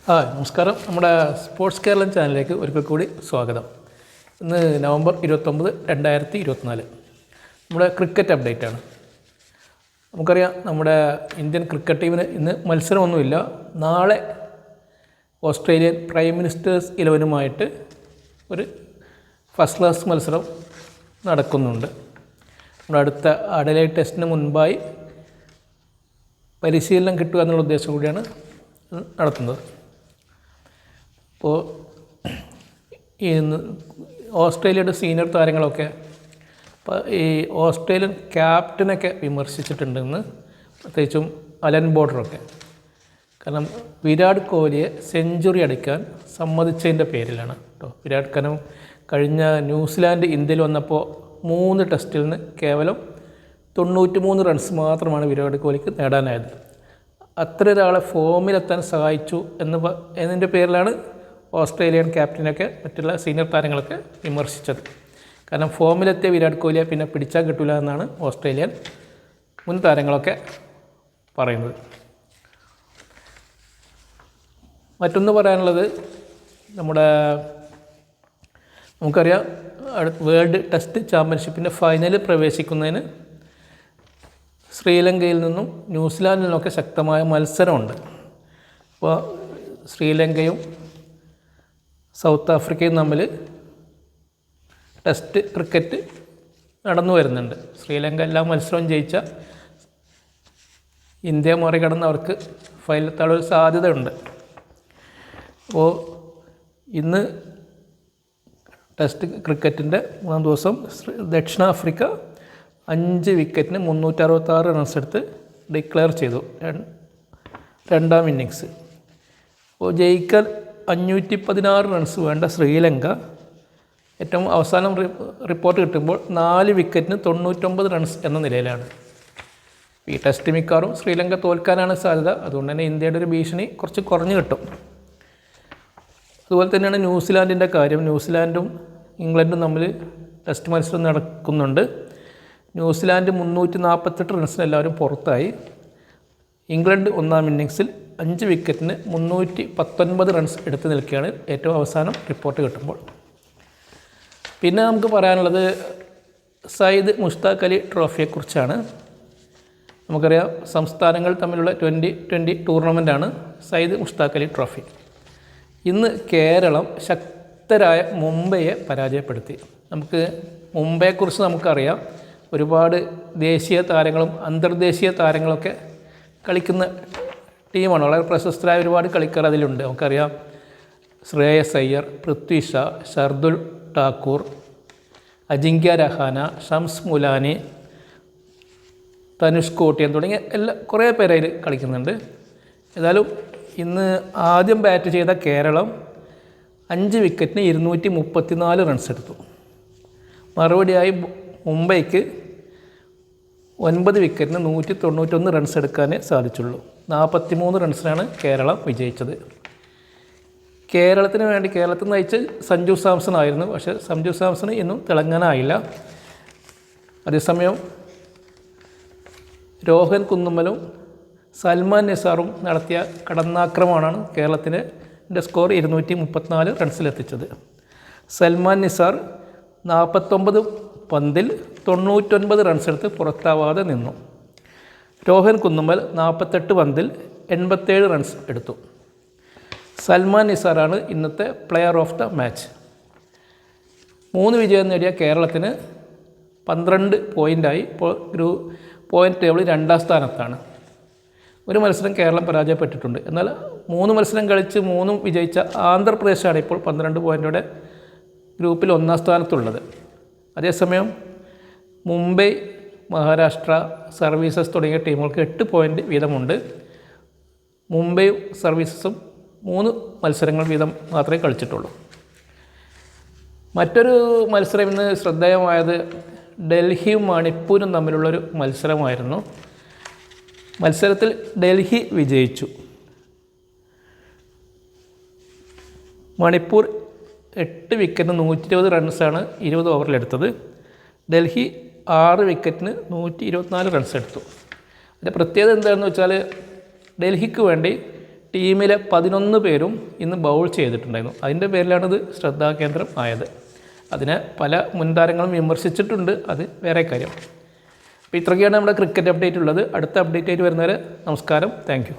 നമസ്കാരം. നമ്മുടെ സ്പോർട്സ് കേരളം ചാനലിലേക്ക് ഒരിക്കൽ കൂടി സ്വാഗതം. ഇന്ന് നവംബർ 29, 2024. നമ്മുടെ ക്രിക്കറ്റ് അപ്ഡേറ്റാണ്. നമുക്കറിയാം, നമ്മുടെ ഇന്ത്യൻ ക്രിക്കറ്റ് ടീമിന് ഇന്ന് മത്സരമൊന്നുമില്ല. നാളെ ഓസ്ട്രേലിയൻ പ്രൈം മിനിസ്റ്റേഴ്സ് 11 ഒരു ഫസ്റ്റ് ക്ലാസ് മത്സരം നടക്കുന്നുണ്ട്. നമ്മുടെ അടുത്ത അഡലൈഡ് ടെസ്റ്റിന് മുൻപായി പരിശീലനം കിട്ടുക എന്നുള്ള ഉദ്ദേശം കൂടിയാണ് നടത്തുന്നത്. അപ്പോൾ ഓസ്ട്രേലിയയുടെ സീനിയർ താരങ്ങളൊക്കെ ഈ ഓസ്ട്രേലിയൻ ക്യാപ്റ്റനൊക്കെ വിമർശിച്ചിട്ടുണ്ടെന്ന്, പ്രത്യേകിച്ചും അലൻ ബോർഡറൊക്കെ. കാരണം വിരാട് കോഹ്ലിയെ സെഞ്ചുറി അടിക്കാൻ സമ്മതിച്ചതിൻ്റെ പേരിലാണ് കേട്ടോ. വിരാട് കഴിഞ്ഞ ന്യൂസിലാൻഡ് ഇന്ത്യയിൽ വന്നപ്പോൾ 3 ടെസ്റ്റിൽ നിന്ന് കേവലം 93 റൺസ് മാത്രമാണ് വിരാട് കോഹ്ലിക്ക് നേടാനായത്. അത്ര ഒരാളെ ഫോമിലെത്താൻ സഹായിച്ചു എന്നതിൻ്റെ പേരിലാണ് ഓസ്ട്രേലിയൻ ക്യാപ്റ്റനൊക്കെ മറ്റുള്ള സീനിയർ താരങ്ങളൊക്കെ വിമർശിച്ചത്. കാരണം ഫോമിലെത്തിയ വിരാട് കോഹ്ലിയെ പിന്നെ പിടിച്ചാൽ കിട്ടില്ല എന്നാണ് ഓസ്ട്രേലിയൻ മുൻ താരങ്ങളൊക്കെ പറയുന്നത്. മറ്റൊന്ന് പറയാനുള്ളത്, നമുക്കറിയാം, വേൾഡ് ടെസ്റ്റ് ചാമ്പ്യൻഷിപ്പിൻ്റെ ഫൈനലിൽ പ്രവേശിക്കുന്നതിന് ശ്രീലങ്കയിൽ നിന്നും ന്യൂസിലാൻഡിൽ നിന്നൊക്കെ ശക്തമായ മത്സരമുണ്ട്. അപ്പോൾ ശ്രീലങ്കയും സൗത്ത് ആഫ്രിക്കയും തമ്മിൽ ടെസ്റ്റ് ക്രിക്കറ്റ് നടന്നു വരുന്നുണ്ട്. ശ്രീലങ്ക എല്ലാ മത്സരവും ജയിച്ച ഇന്ത്യ മറികടന്ന് അവർക്ക് ഫൈനലെത്താനുള്ള സാധ്യതയുണ്ട്. അപ്പോൾ ഇന്ന് ടെസ്റ്റ് ക്രിക്കറ്റിൻ്റെ 3-ാം ദിവസം ദക്ഷിണാഫ്രിക്ക 5 വിക്കറ്റിന് 366 റൺസ് എടുത്ത് ഡിക്ലെയർ ചെയ്തു രണ്ടാം ഇന്നിങ്സ്. അപ്പോൾ ജയിക്കാൻ 516 റൺസ് വേണ്ട ശ്രീലങ്ക ഏറ്റവും അവസാനം റിപ്പോർട്ട് കിട്ടുമ്പോൾ 4 വിക്കറ്റിന് 99 റൺസ് എന്ന നിലയിലാണ്. ഈ ടെസ്റ്റ് മിക്കവാറും ശ്രീലങ്ക തോൽക്കാനാണ് സാധ്യത. അതുകൊണ്ട് തന്നെ ഇന്ത്യയുടെ ഒരു ഭീഷണി കുറച്ച് കുറഞ്ഞു കിട്ടും. അതുപോലെ തന്നെയാണ് ന്യൂസിലാൻഡിൻ്റെ കാര്യം. ന്യൂസിലാൻഡും ഇംഗ്ലണ്ടും തമ്മിൽ ടെസ്റ്റ് മത്സരം നടക്കുന്നുണ്ട്. ന്യൂസിലാൻഡ് 348 റൺസിന് എല്ലാവരും പുറത്തായി. ഇംഗ്ലണ്ട് 1-ാം ഇന്നിങ്സിൽ 5 വിക്കറ്റിന് 319 റൺസ് എടുത്ത് നിൽക്കുകയാണ് ഏറ്റവും അവസാനം റിപ്പോർട്ട് കിട്ടുമ്പോൾ. പിന്നെ നമുക്ക് പറയാനുള്ളത് സയ്യിദ് മുഷ്താഖ് അലി ട്രോഫിയെക്കുറിച്ചാണ്. നമുക്കറിയാം, സംസ്ഥാനങ്ങൾ തമ്മിലുള്ള 2020 ടൂർണമെൻറ്റാണ് സയ്യിദ് മുഷ്താഖ് അലി ട്രോഫി. ഇന്ന് കേരളം ശക്തരായ മുംബൈയെ പരാജയപ്പെടുത്തി. മുംബൈയെക്കുറിച്ച് നമുക്കറിയാം, ഒരുപാട് ദേശീയ താരങ്ങളും അന്തർദേശീയ താരങ്ങളൊക്കെ കളിക്കുന്ന ടീമാണ്. വളരെ പ്രശസ്തരായ ഒരുപാട് കളിക്കാർ അതിലുണ്ട്. നമുക്കറിയാം, ശ്രേയസ് അയ്യർ, പൃഥ്വി ഷാ, ഷർദുൽ ഠാക്കൂർ, അജിങ്ക്യ രഹാന, ഷംസ് മുലാനി, തനുഷ് കോട്ടിയൻ തുടങ്ങിയ കുറേ പേര് അതിൽ കളിക്കുന്നുണ്ട്. ഏതായാലും ഇന്ന് ആദ്യം ബാറ്റ് ചെയ്ത കേരളം 5 വിക്കറ്റിന് 234 റൺസ് എടുത്തു. മറുപടിയായി മുംബൈക്ക് 9 വിക്കറ്റിന് 191 റൺസ് എടുക്കാനേ സാധിച്ചുള്ളൂ. 43 റൺസിനാണ് കേരളം വിജയിച്ചത്. കേരളത്തിൽ നയിച്ച് സഞ്ജു സാംസൺ ആയിരുന്നു. പക്ഷേ സഞ്ജു സാംസണ് ഇന്നും തിളങ്ങാനായില്ല. അതേസമയം രോഹൻ കുന്നുമ്മലും സൽമാൻ നിസാറും നടത്തിയ കടന്നാക്രമണമാണ് കേരളത്തിൻ്റെ സ്കോർ 234 റൺസിലെത്തിച്ചത്. സൽമാൻ നിസാർ 49 പന്തിൽ 99 റൺസ് എടുത്ത് പുറത്താവാതെ നിന്നു. രോഹൻ കുന്നുമ്മൽ 48 പന്തിൽ 87 റൺസ് എടുത്തു. സൽമാൻ നിസാറാണ് ഇന്നത്തെ പ്ലെയർ ഓഫ് ദ മാച്ച്. 3 വിജയം നേടിയ കേരളത്തിന് 12 പോയിൻ്റായി. ഇപ്പോൾ പോയിൻ്റ് ടേബിൾ 2-ാം സ്ഥാനത്താണ്. ഒരു മത്സരം കേരളം പരാജയപ്പെട്ടിട്ടുണ്ട്. എന്നാൽ 3 മത്സരം കളിച്ച് 3 വിജയിച്ച ആന്ധ്രാപ്രദേശാണ് ഇപ്പോൾ 12 പോയിൻ്റോടെ ഗ്രൂപ്പിൽ 1-ാം സ്ഥാനത്തുള്ളത്. അതേസമയം മുംബൈ, മഹാരാഷ്ട്ര, സർവീസസ് തുടങ്ങിയ ടീമുകൾക്ക് 8 പോയിൻ്റ് വീതമുണ്ട്. മുംബൈയും സർവീസസും 3 മത്സരങ്ങൾ വീതം മാത്രമേ കളിച്ചിട്ടുള്ളൂ. മറ്റൊരു മത്സരം ഇന്ന് ശ്രദ്ധേയമായത് ഡൽഹിയും മണിപ്പൂരും തമ്മിലുള്ളൊരു മത്സരമായിരുന്നു. മത്സരത്തിൽ ഡൽഹി വിജയിച്ചു. മണിപ്പൂർ 8 വിക്കറ്റിന് 120 റൺസാണ് 20 ഓവറിലെടുത്തത്. ഡൽഹി 6 വിക്കറ്റിന് 124 റൺസ് എടുത്തു. അതിൻ്റെ പ്രത്യേകത എന്താണെന്ന് വെച്ചാൽ, ഡൽഹിക്ക് വേണ്ടി ടീമിലെ 11 പേരും ഇന്ന് ബൗൾ ചെയ്തിട്ടുണ്ടായിരുന്നു. അതിൻ്റെ പേരിലാണിത് ശ്രദ്ധാകേന്ദ്രം ആയത്. അതിനെ പല മുൻതാരങ്ങളും വിമർശിച്ചിട്ടുണ്ട്, അത് വേറെ കാര്യം. അപ്പോൾ ഇത്രയൊക്കെയാണ് നമ്മുടെ ക്രിക്കറ്റ് അപ്ഡേറ്റ് ഉള്ളത്. അടുത്ത അപ്ഡേറ്റ് ആയിട്ട് വരുന്നവരെ നമസ്കാരം, താങ്ക് യു.